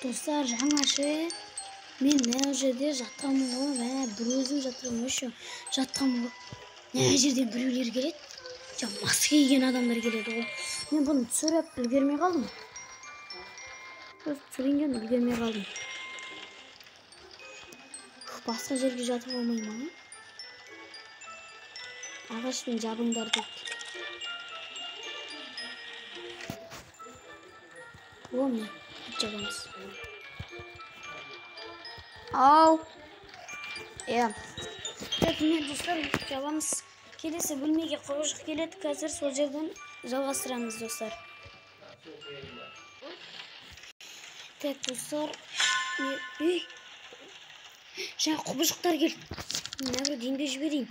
Dostlar жаңашы мен мына жерде жатамын ғой, мә бір өзім жатырмын ошо. Жатамын ғой. Мына жерден біреулер келет. Маска кийген адамдар келеді ғой. Мен бұны түсіріп үлгермей қалдым. Түсіргенде үлгермей қалдым. Басқа жерге жатып алмаймын ма? Ағашпен жабыңдар деп. Оме, жабамыз. Ау. Так, мен достар, жабамыз. Келесі бөлмеге қожық келеді, қазір сол жерден жалғастырамыз, достар. Так, достар. Жаңа құбыжықтар келді. Мен әбір дейінбе жіберейін.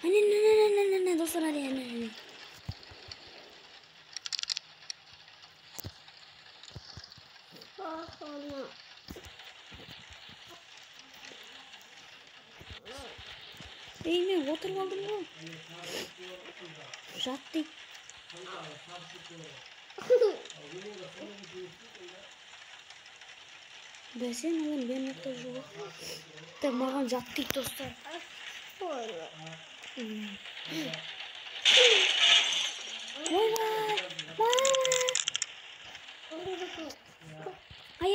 Әне, достар, әне. Мен отырып алдым ғой. Жат дейді. Бәсен оған бен ұқта жоқ. Так, маған жат дейді, достар. Ай.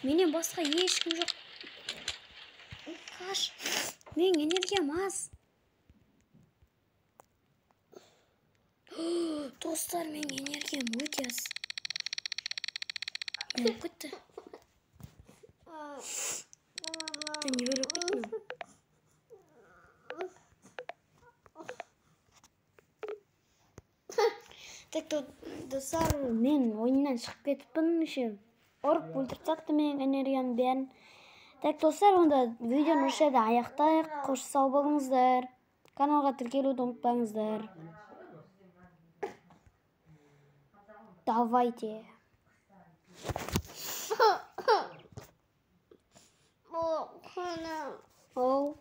Менен басқа ешкім жоқ. Қаш, мен энергиям аз. Достар, мен энергиям өте аз. Өліп кетті. Не өліп кетті? Так, достар, мен ойыннан шығып кетіппін. Ұрып өлтіріп тастады мен энергияның бәрін. Так, достар, онда видеоны осы жерде аяқтайық. Қош сау болыңыздар. Каналға тіркелуді ұмытпаңыздар. Давайте. Оу.